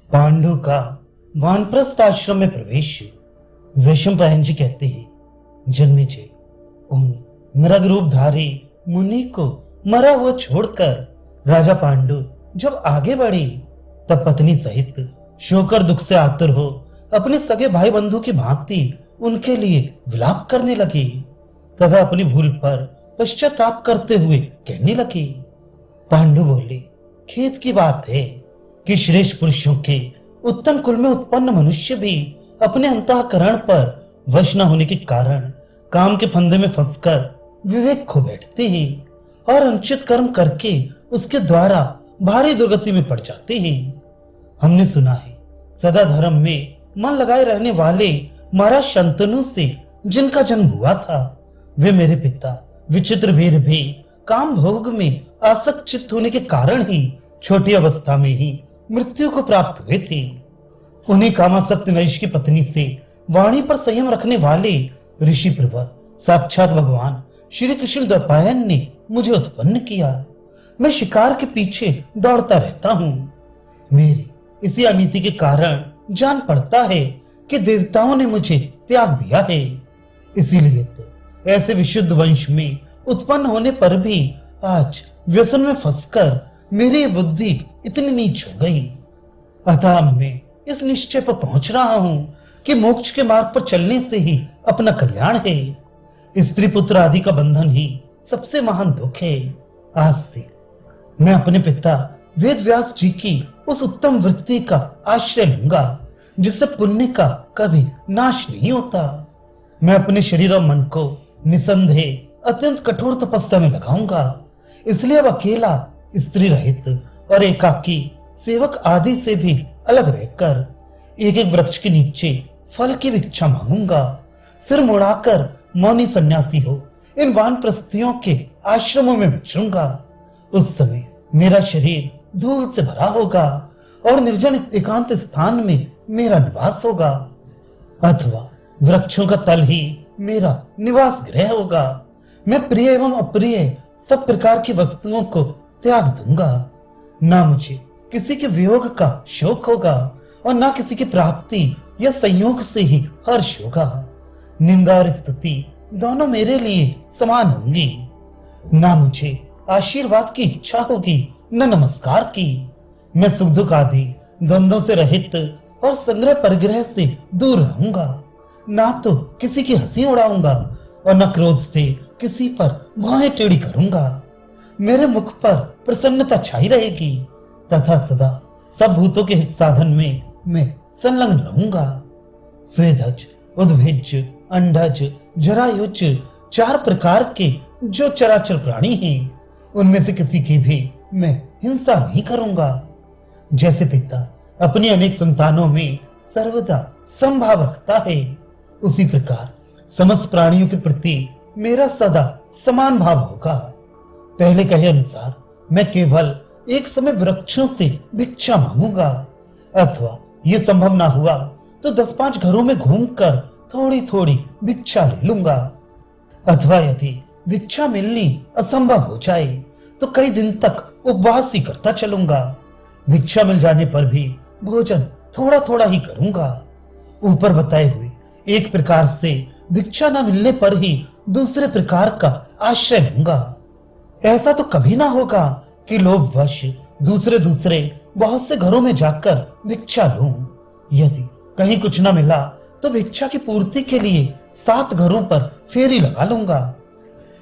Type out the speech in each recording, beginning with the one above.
पांडु का वानप्रस्थ आश्रम में प्रवेश। वैशंपायन जी कहते हैं, जन्मेजय, उन मृग रूपधारी मुनि को मरा हुआ छोड़कर राजा पांडु जब आगे बढ़े, तब पत्नी सहित शोक और दुख से आतुर हो अपने सगे भाई बंधु की भांति उनके लिए विलाप करने लगे तथा अपनी भूल पर पश्चाताप करते हुए कहने लगे। पांडु बोले, खेद की बात है कि श्रेष्ठ पुरुषों के उत्तम कुल में उत्पन्न मनुष्य भी अपने अंतःकरण पर वश न होने के कारण काम के फंदे में फंसकर विवेक खो बैठते हैं और अनुचित कर्म करके उसके द्वारा भारी दुर्गति में पड़ जाते हैं। हमने सुना है, सदा धर्म में मन लगाए रहने वाले महाराज शंतनु से जिनका जन्म हुआ था, वे मेरे पिता विचित्र वीर भी काम भोग में आसक्त चित्त होने के कारण ही छोटी अवस्था में ही मृत्यु को प्राप्त हुए थे। उन्हीं कामासक्त नरेश की पत्नी से वाणी पर संयम रखने वाले ऋषि प्रवर साक्षात भगवान श्री कृष्ण द्वैपायन ने मुझे उत्पन्न किया। मैं शिकार के पीछे दौड़ता रहता हूँ। मेरी इसी अनीति के कारण जान पड़ता है कि देवताओं ने मुझे त्याग दिया है। इसीलिए तो ऐसे विशुद्ध वंश में उत्पन्न होने पर भी आज व्यसन में फंसकर मेरी बुद्धि इतनी नीच हो गई। अतः मैं इस निश्चय पर पहुंच रहा हूं कि मोक्ष के मार्ग पर चलने से ही अपना कल्याण है। स्त्री पुत्र आदि का बंधन ही सबसे महान दुख है। आज से मैं अपने पिता वेद व्यास जी की उस उत्तम वृत्ति का आश्रय लूंगा जिससे पुण्य का कभी नाश नहीं होता। मैं अपने शरीर और मन को निसंदेह अत्यंत कठोर तपस्या में लगाऊंगा। इसलिए अब अकेला, स्त्री रहित और एकाकी सेवक आदि से भी अलग रहकर एक एक वृक्ष के नीचे फल की भिक्षा मांगूंगा। सिर मुड़ाकर मौनी सन्यासी हो इन वानप्रस्थियों के आश्रमों में विचरूंगा। उस समय मेरा शरीर धूल से भरा होगा और निर्जन एकांत स्थान में मेरा निवास होगा, अथवा वृक्षों का तल ही मेरा निवास गृह होगा। मैं प्रिय एवं अप्रिय सब प्रकार की वस्तुओं को त्याग दूंगा। ना मुझे किसी के वियोग का शोक होगा और ना किसी की प्राप्ति या संयोग से ही हर्ष होगा। निंदा और स्तुति दोनों मेरे लिए समान होंगी। ना मुझे आशीर्वाद की इच्छा होगी न नमस्कार की। मैं सुख दुख आदि द्वंद्वों से रहित और संग्रह परिग्रह से दूर रहूंगा। ना तो किसी की हंसी उड़ाऊंगा और न क्रोध से किसी पर भौहें टेढ़ी करूंगा। मेरे मुख पर प्रसन्नता छाई रहेगी तथा सदा सब भूतों के हित साधन में मैं संलग्न रहूंगा। स्वेदज, उद्भिज, अंडज, जरायुज चार प्रकार के जो चराचर प्राणी हैं, उनमें से किसी की भी मैं हिंसा नहीं करूंगा। जैसे पिता अपनी अनेक संतानों में सर्वदा समभाव रखता है, उसी प्रकार समस्त प्राणियों के प्रति मेरा सदा समान भाव होगा। पहले कहे अनुसार मैं केवल एक समय वृक्षों से भिक्षा मांगूंगा, अथवा ये संभव ना हुआ तो 10-5 घरों में घूमकर थोड़ी थोड़ी भिक्षा ले लूंगा, अथवा यदि भिक्षा मिलनी असंभव हो जाए तो कई दिन तक उपवास ही करता चलूंगा। भिक्षा मिल जाने पर भी भोजन थोड़ा थोड़ा ही करूंगा। ऊपर बताए हुए एक प्रकार से भिक्षा न मिलने पर ही दूसरे प्रकार का आश्रय लूंगा। ऐसा तो कभी ना होगा कि लोभवश दूसरे बहुत से घरों में जाकर भिक्षा लूं। यदि कहीं कुछ न मिला तो भिक्षा की पूर्ति के लिए 7 घरों पर फेरी लगा लूंगा।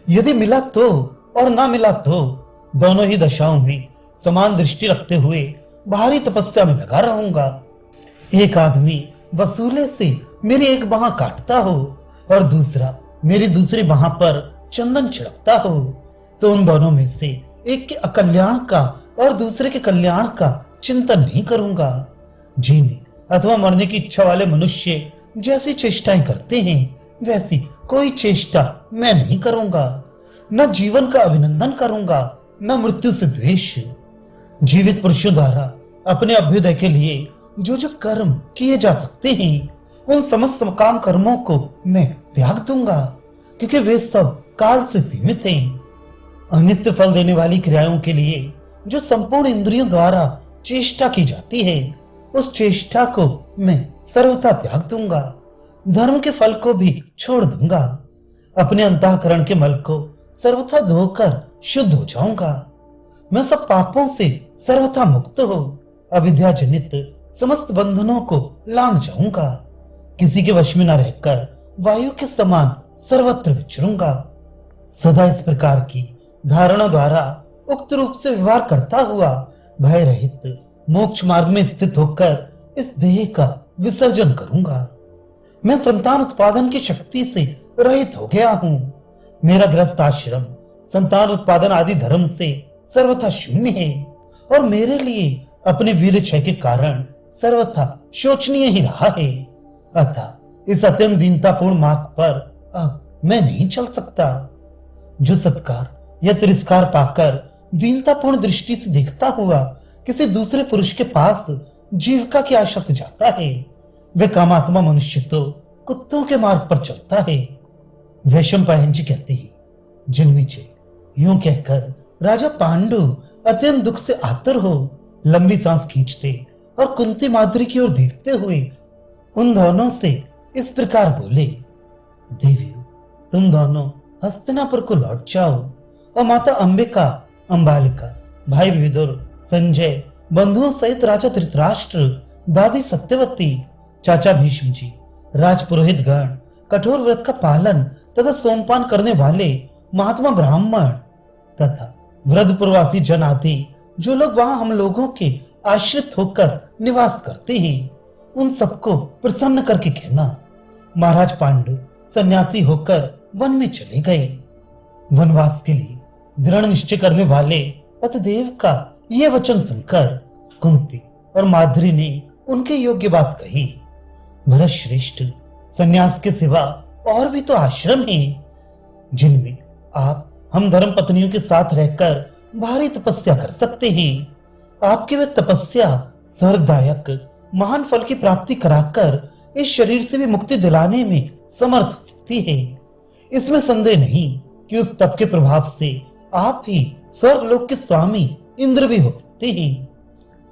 यदि मिला तो और ना मिला तो दोनों ही दशाओं में समान दृष्टि रखते हुए भारी तपस्या में लगा रहूंगा। एक आदमी वसूले से मेरी एक बाह काटता हो और दूसरा मेरी दूसरी बाह पर चंदन छिड़कता हो तो उन दोनों में से एक के अकल्याण का और दूसरे के कल्याण का चिंतन नहीं करूंगा। जीने अथवा मरने की इच्छा वाले मनुष्य जैसी चेष्टाएं करते हैं वैसी कोई चेष्टा मैं नहीं करूंगा। न जीवन का अभिनंदन करूंगा न मृत्यु से द्वेष। जीवित पुरुषों द्वारा अपने अभ्युदय के लिए जो जो कर्म किए जा सकते हैं उन समस्त काम कर्मों को मैं त्याग दूंगा, क्योंकि वे सब काल से सीमित हैं। अनित्य फल देने वाली क्रियाओं के लिए जो संपूर्ण इंद्रियों द्वारा चेष्टा की जाती है उस चेष्टा को मैं सर्वथा त्याग दूंगा, धर्म के फल को भी छोड़ दूंगा, अपने अंतःकरण के मल को सर्वथा धोकर शुद्ध हो जाऊंगा। मैं सब पापों से सर्वथा मुक्त हो अविद्या जनित समस्त बंधनों को लांघ जाऊंगा, किसी के वश में न रहकर वायु के समान सर्वत्र विचरूंगा। सदा इस प्रकार की धारणा द्वारा उक्त रूप से व्यवहार करता हुआ भय रहित मोक्ष मार्ग में स्थित होकर इस देह का विसर्जन करूंगा। मैं संतान उत्पादन की शक्ति से रहित हो गया हूं। मेरा गृहस्थ आश्रम संतान उत्पादन आदि धर्म से सर्वथा शून्य है और मेरे लिए अपने वीर क्षय के कारण सर्वथा शोचनीय ही रहा है। अतः इस अत्यंत दीनतापूर्ण मार्ग पर अब मैं नहीं चल सकता। जो सत्कार या तिरस्कार पाकर दीनतापूर्ण दृष्टि से देखता हुआ किसी दूसरे पुरुष के पास जीविका की आशा से जाता है, वे कामात्मा मनुष्य तो कुत्तों के मार्ग पर चलता है। वैशंपायन जी कहते हैं, जन्मेजय यूं कहकर राजा पांडु अत्यंत दुख से आतर हो लंबी सांस खींचते और कुंती माद्री की ओर देखते हुए उन दोनों से इस प्रकार बोले, देवियों तुम दोनों हस्तिनापुर को लौट जाओ और माता अंबिका, अंबालिका, भाई विदुर, संजय, बंधुओं सहित राजा धृतराष्ट्र, दादी सत्यवती, चाचा भीष्म जी, राजपुरोहित गण, कठोर व्रत का पालन तथा सोमपान करने वाले महात्मा ब्राह्मण तथा वृद्धपुरवासी जन आदि जो लोग वहां हम लोगों के आश्रित होकर निवास करते हैं, उन सबको प्रसन्न करके कहना, महाराज पांडु सन्यासी होकर वन में चले गए। वनवास के लिए दृढ़ निश्चय करने वाले पतिदेव का यह वचन सुनकर कुंती और माद्री ने उनके योग्य बात कही। भरत श्रेष्ठ, सन्यास के सिवा और भी तो आश्रम हैं जिनमें आप हम धर्म पत्नियों के साथ रहकर भारी तपस्या कर सकते हैं। आपकी वे तपस्या स्वर्गदायक महान फल की प्राप्ति कराकर इस शरीर से भी मुक्ति दिलाने में समर्थ हो सकती है। इसमें संदेह नहीं कि उस तप के प्रभाव से आप ही स्वर्गलोक के स्वामी इंद्र भी हो सकते हैं।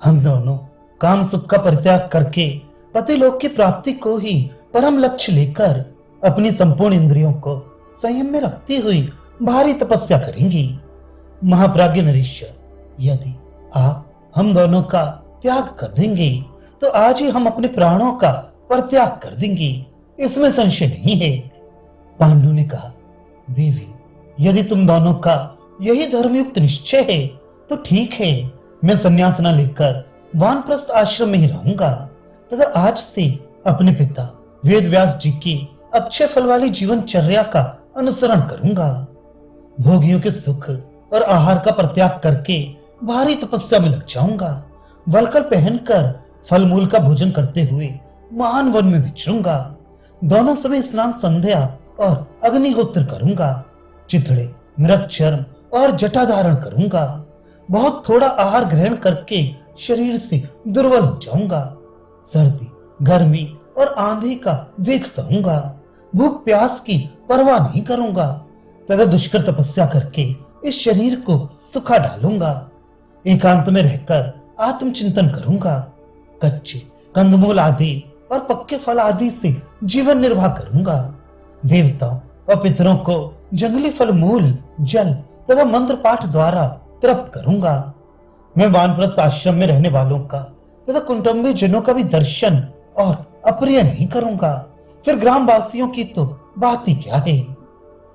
हम दोनों काम सुख का परित्याग करके पति लोक की प्राप्ति को ही परम लक्ष्य लेकर अपनी संपूर्ण इंद्रियों को संयम में रखती हुई भारी तपस्या करेंगी। महाप्राज्ञ नरेश्वर, यदि आप हम दोनों का त्याग कर देंगे तो आज ही हम अपने प्राणों का परित्याग कर देंगे, इसमें संशय नहीं है। पांडु ने कहा, देवी यदि तुम दोनों का यही धर्मयुक्त निश्चय है तो ठीक है, मैं संन्यास न लेकर वानप्रस्थ आश्रम में ही रहूंगा तथा आज से अपने पिता वेद व्यास जी की अक्षय फल वाली जीवनचर्या का अनुसरण करूंगा। भोगियों के सुख और आहार का परित्याग करके भारी तपस्या में लग जाऊंगा। वलकर पहनकर फल मूल का भोजन करते हुए महान वन में विचरूंगा। दोनों समय स्नान संध्या और अग्निहोत्र करूंगा। चिथड़े, मृग चर्म और जटा धारण करूंगा। बहुत थोड़ा आहार ग्रहण करके शरीर से दुर्बल हो जाऊंगा। सर्दी, गर्मी और आंधी का वेग सहूंगा। भूख प्यास की परवाह नहीं करूंगा तथा दुष्कर तपस्या करके इस शरीर को सुखा डालूंगा। एकांत में रहकर आत्मचिंतन करूंगा। कच्चे कंदमूल आदि और पक्के फल आदि से जीवन निर्वाह करूंगा। देवताओं और पितरों को जंगली फल मूल, जल तथा मंत्र पाठ द्वारा तृप्त करूंगा। मैं वानप्रस्थ आश्रम में रहने वालों का तथा कुटुंबी जनों का भी दर्शन और अप्रिय नहीं करूंगा। फिर ग्रामवासियों की तो बात ही क्या है।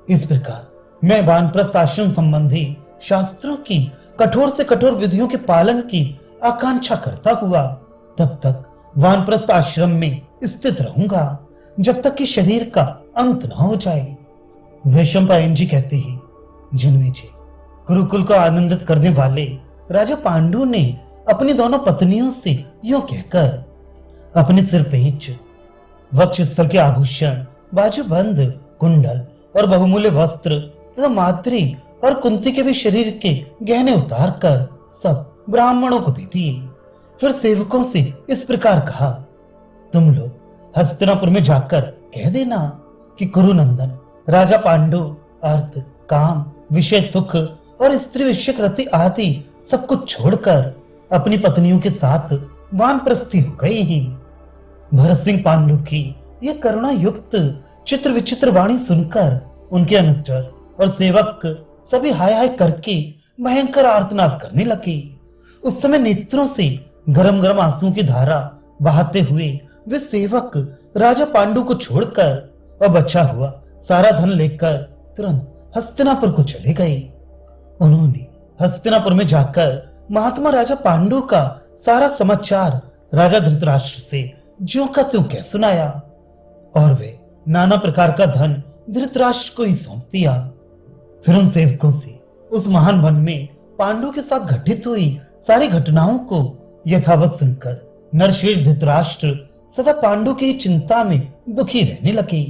इस प्रकार मैं वानप्रस्थ आश्रम संबंधी शास्त्रों की कठोर से कठोर विधियों के पालन की आकांक्षा करता हुआ तब तक वानप्रस्थ आश्रम में स्थित रहूंगा जब तक कि शरीर का अंत न हो जाए। वैशंपायन जी कहते हैं, जन्मेजय गुरुकुल को आनंदित करने वाले राजा पांडु ने अपनी दोनों पत्नियों से यूं कहकर अपने सिर पेंच, वक्षस्थल के आभूषण, बाजूबंद, कुंडल और बहुमूल्य वस्त्र तथा माद्री और कुंती के भी शरीर के गहने उतार कर सब ब्राह्मणों को दे दिए। फिर सेवकों से इस प्रकार कहा, तुम लोग हस्तिनापुर में जाकर कह देना कि कुरुनंदन राजा पांडु अर्थ, काम, विषय सुख और स्त्री विषयक रति आदि सब कुछ छोड़कर अपनी पत्नियों के साथ वानप्रस्थी हो गई ही। भरत सिंह पांडु की यह करुणा युक्त चित्र विचित्र वाणी सुनकर उनके अनुचर और सेवक सभी हाय हाय करके भयंकर आर्तनाद करने लगे। उस समय नेत्रों से गरम गरम आंसुओं की धारा बहाते हुए वे सेवक राजा पांडु को छोड़कर और बचा हुआ सारा धन लेकर तुरंत हस्तिनापुर को चले गए। उन्होंने हस्तिनापुर में जाकर महात्मा राजा पांडु का सारा समाचार राजा धृतराष्ट्र से ज्यों का त्यों कह सुनाया और वे नाना प्रकार का धन धृतराष्ट्र को ही सौंप दिया। फिर उन सेवकों से उस महान वन में पांडु के साथ घटित हुई सारी घटनाओं को यथावत सुनकर नरश्रेष्ठ धृतराष्ट्र सदा पांडु की चिंता में दुखी रहने लगे।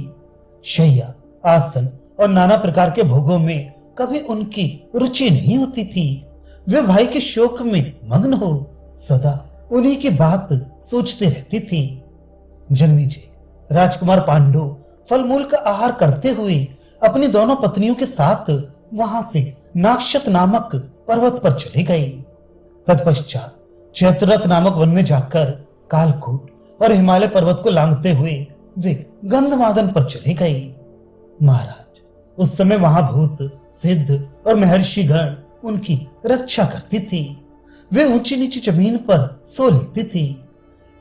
शैया, आसन और नाना प्रकार के भोगों में कभी उनकी रुचि नहीं होती थी। वे भाई के शोक में मग्न हो सदा उन्हीं की बात सोचते रहती थी। जन्मेजय राजकुमार पांडु फल मूल का आहार करते हुए अपनी दोनों पत्नियों के साथ वहां से नाक्षत नामक पर्वत पर चले गए। तत्पश्चात चैत्ररथ नामक वन में जाकर कालकूट और हिमालय पर्वत को लांघते हुए वे गंधमादन पर चले गए। महाराज, उस समय वहां भूत, सिद्ध और महर्षि गण उनकी रक्षा करती थी। वे ऊंची नीची जमीन पर सो लेती थी।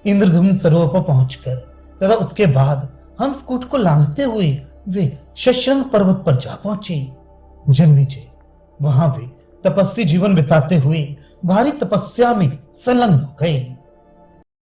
इंद्रधुम्न सरोवर पर पहुंचकर तथा उसके बाद हंसकूट को लांघते हुए वे शशरंग पर्वत पर जा पहुंचे। जन्मेजय वहां वे तपस्वी जीवन बिताते हुए भारी तपस्या में संलग्न हो गए।